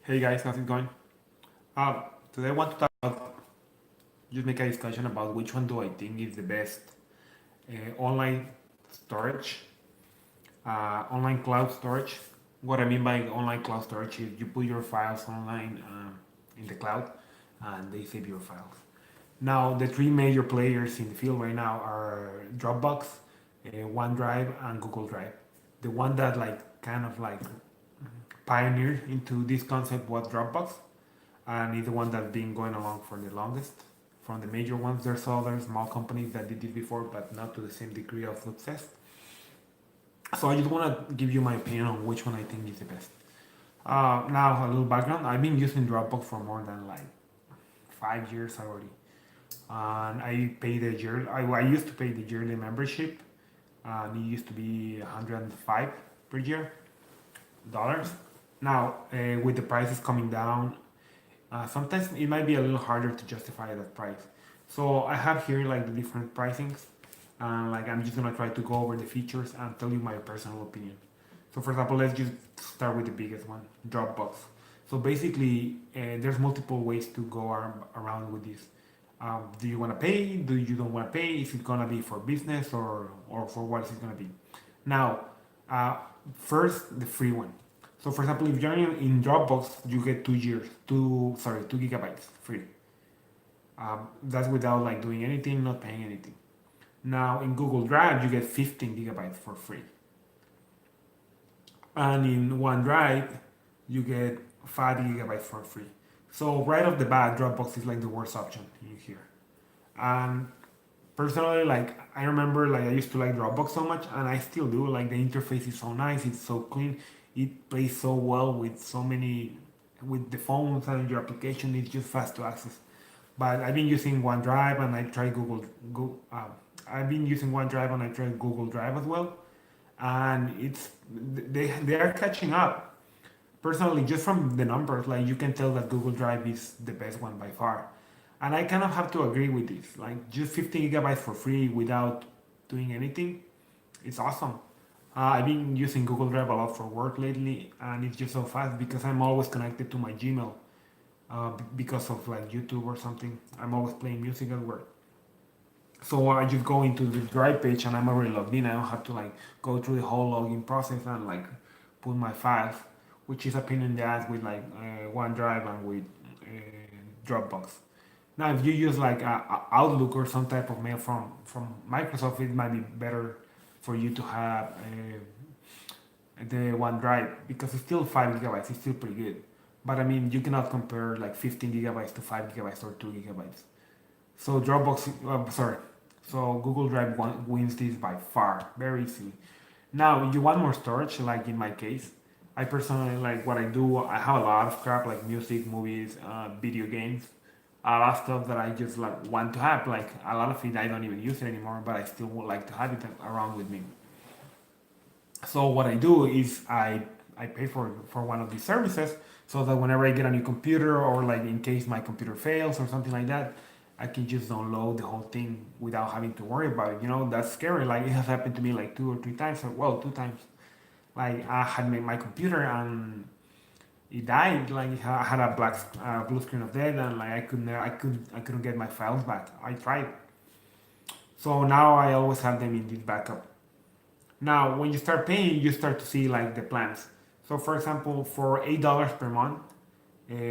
Hey guys, how's it going? Uh, Today I want to talk about, just make a discussion about which one do I think is the best online storage, online cloud storage. What I mean by online cloud storage is you put your files online in the cloud and they save your files. Now, the three major players in the field right now are Dropbox, OneDrive, and Google Drive. The one that kind of pioneered into this concept was Dropbox, and it's the one that's been going along for the longest. From the major ones, there's other small companies that did it before, but not to the same degree of success. So I just want to give you my opinion on which one I think is the best. Now, a little background. I've been using Dropbox for more than 5 years already, and I pay the year. I used to pay the yearly membership, and it used to be 105 per year dollars. Now, with the prices coming down, sometimes it might be a little harder to justify that price. So I have here like the different pricings, and I'm just gonna try to go over the features and tell you my personal opinion. So for example, let's just start with the biggest one, Dropbox. So basically, there's multiple ways to go around with this. Do you want to pay? Do you don't want to pay? Is it gonna be for business or for what is it gonna be? Now, uh, first the free one. So for example, if you're in Dropbox, you get 2 years, 2 gigabytes free. That's without doing anything, not paying anything. Now in Google Drive, you get 15 gigabytes for free, and in OneDrive, you get 5 gigabytes for free. So right off the bat, Dropbox is like the worst option in here. And personally, I remember I used to like Dropbox so much, and I still do. Like the interface is so nice, it's so clean, it plays so well with so many, with the phones and your application. It's just fast to access. But I've been using OneDrive and I tried I've been using OneDrive and I tried Google Drive as well, and they are catching up. Personally, just from the numbers, you can tell that Google Drive is the best one by far. And I kind of have to agree with this. Like just 15 gigabytes for free without doing anything, it's awesome. I've been using Google Drive a lot for work lately, and it's just so fast because I'm always connected to my Gmail because of YouTube or something. I'm always playing music at work. So I just go into the Drive page and I'm already logged in. I don't have to go through the whole login process and put my files, which is a pain in the ass with OneDrive and with Dropbox. Now, if you use Outlook or some type of mail from Microsoft, it might be better for you to have the OneDrive because it's still 5 gigabytes. It's still pretty good, but I mean you cannot compare 15 gigabytes to 5 gigabytes or 2 gigabytes. So so Google Drive wins this by far, very easily. Now, you want more storage, like in my case. I personally like what I do. I have a lot of crap like music, movies, video games, a lot of stuff that I just want to have. Like a lot of it, I don't even use it anymore, but I still would like to have it around with me. So what I do is I pay for one of these services so that whenever I get a new computer or in case my computer fails or something like that, I can just download the whole thing without having to worry about it. That's scary. Like it has happened to me like 2 or 3 times. Or, well, 2 times. Like I had made my computer and it died. Like I had a blue screen of death, and I couldn't get my files back. I tried. So now I always have them in this backup. Now, when you start paying, you start to see the plans. So, for example, for $8 per month,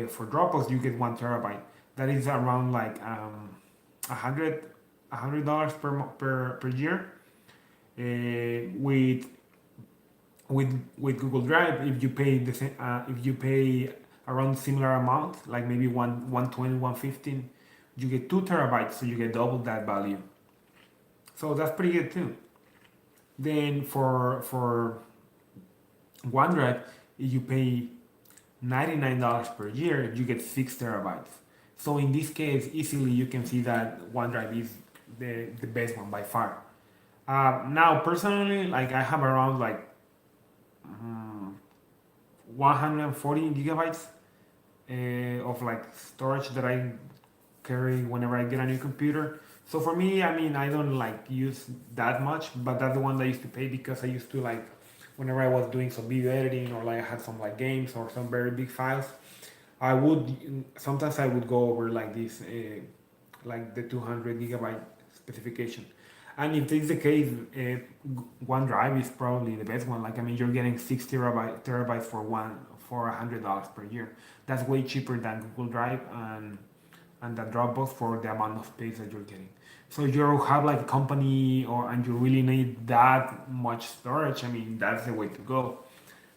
for Dropbox, you get 1 terabyte. That is around a hundred dollars per year. With with Google Drive, if you pay if you pay around similar amount, like maybe 120, 115, you get 2 terabytes, so you get double that value. So that's pretty good too. Then for OneDrive, if you pay $99 per year, you get 6 terabytes. So in this case, easily you can see that OneDrive is the best one by far. Now, personally, I have around 140 gigabytes of storage that I carry whenever I get a new computer. So for me, I mean, I don't use that much, but that's the one that I used to pay because I used to whenever I was doing some video editing or like I had some like games or some very big files, I would sometimes I would go over like this, like the 200 gigabyte specification. And if this is the case, OneDrive is probably the best one. Like I mean, you're getting 6 terabytes for $100 per year. That's way cheaper than Google Drive and the Dropbox for the amount of space that you're getting. So if you have like a company and you really need that much storage, I mean that's the way to go.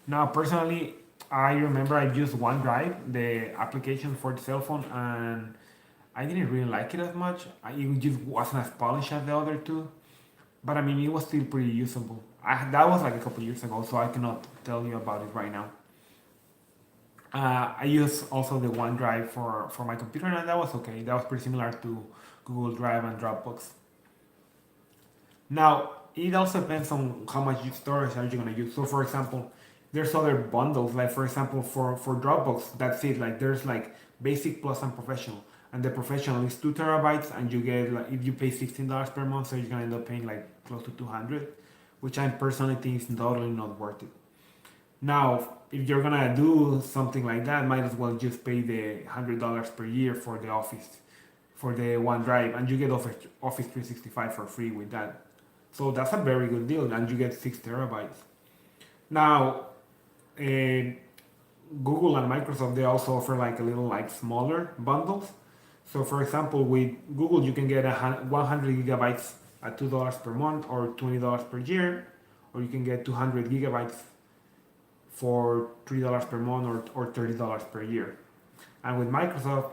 Now personally, I remember I used OneDrive, the application for the cell phone, and I didn't really like it as much. It just wasn't as polished as the other two, but I mean it was still pretty usable. That was like a couple years ago, so I cannot tell you about it right now. I use also the OneDrive for my computer, and that was okay. That was pretty similar to Google Drive and Dropbox. Now, it also depends on how much storage are you gonna use. So, for example, there's other bundles. Like for example, for Dropbox, that's it. Like there's like basic plus and professional, and the professional is 2 terabytes, and you get like if you pay $16 per month, so you're gonna end up paying like close to 200, which I personally think is totally not worth it. Now, if you're gonna do something like that, might as well just pay the $100 per year for the Office, for the OneDrive, and you get Office 365 for free with that. So that's a very good deal, and you get 6 terabytes. Now, uh, Google and Microsoft they also offer like a little like smaller bundles. So for example, with Google you can get 100 gigabytes at $2 per month or $20 per year, or you can get 200 gigabytes for $3 per month or $30 per year. And with Microsoft,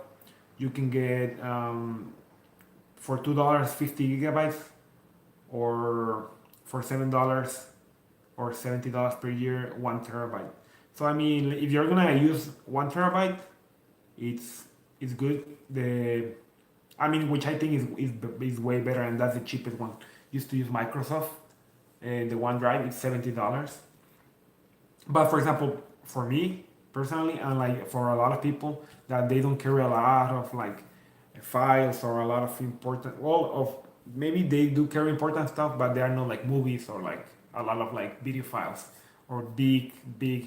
you can get for $2 50 gigabytes or for $7 or $70 per year 1 terabyte. So I mean, if you're gonna use 1 terabyte, it's good. I mean, which I think is way better, and that's the cheapest one. Used to use Microsoft, the OneDrive. It's $70. But for example, for me personally, and like for a lot of people that they don't carry a lot of like files or a lot of important, well, of maybe they do carry important stuff, but they are not like movies or like a lot of like video files or big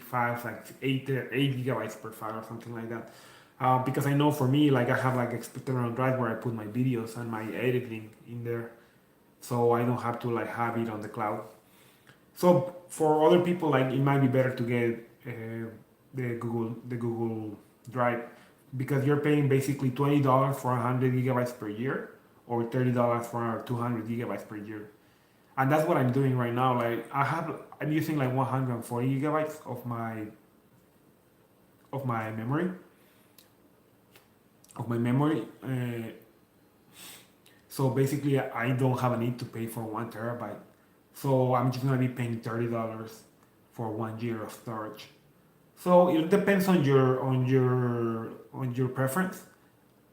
files like 8 gigabytes per file or something like that. Because I know for me, like I have like external drive where I put my videos and my editing in there, so I don't have to like have it on the cloud. So for other people, like it might be better to get the Google Drive because you're paying basically $20 for 100 gigabytes per year or $30 for 200 gigabytes per year. And that's what I'm doing right now. Like I'm using like 140 gigabytes of my memory so basically, I don't have a need to pay for 1 terabyte. So I'm just gonna be paying $30 for 1 year of storage. So it depends on your preference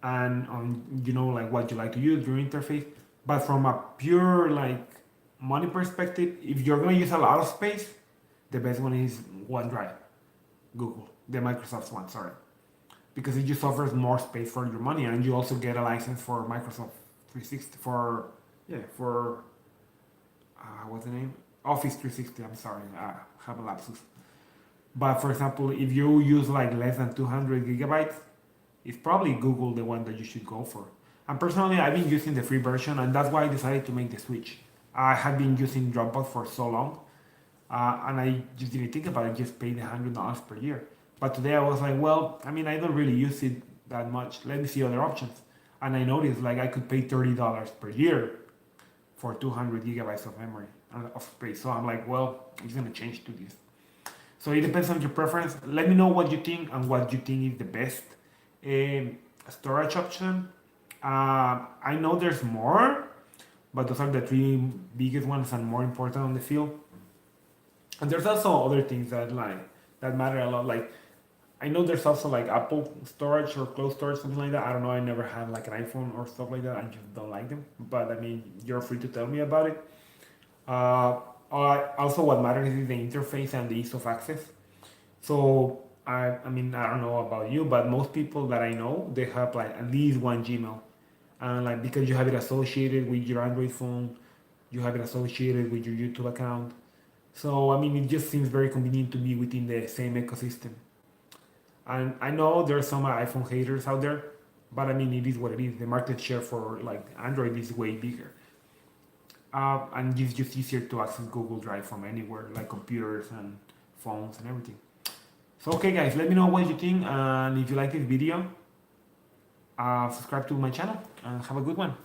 and on like what you like to use your interface. But from a pure like money perspective, if you're gonna use a lot of space, the best one is OneDrive, Google, the Microsoft one, sorry, because it just offers more space for your money, and you also get a license for Microsoft 360 for what's the name? Office 360. I'm sorry, I have a lapsus. But for example, if you use like less than 200 gigabytes, it's probably Google the one that you should go for. And personally, I've been using the free version, and that's why I decided to make the switch. I had been using Dropbox for so long, and I just didn't think about it, just paid $100 per year. But today I was like, well, I mean, I don't really use it that much. Let me see other options. And I noticed like I could pay $30 per year for 200 gigabytes of memory of space. So I'm like, well, it's gonna change to this. So it depends on your preference. Let me know what you think and what you think is the best storage option. I know there's more, but those are the three biggest ones and more important on the field. And there's also other things that matter a lot. Like I know there's also like Apple storage or cloud storage, something like that. I don't know. I never had like an iPhone or stuff like that. I just don't like them. But I mean, you're free to tell me about it. Also, what matters is the interface and the ease of access. So I mean, I don't know about you, but most people that I know, they have like at least one Gmail, and like because you have it associated with your Android phone, you have it associated with your YouTube account. So I mean, it just seems very convenient to be within the same ecosystem. And I know there's some iPhone haters out there, but I mean, it is what it is. The market share for like Android is way bigger, and it's just easier to access Google Drive from anywhere, like computers and phones and everything. So okay, guys, let me know what you think, and if you like this video, subscribe to my channel and have a good one.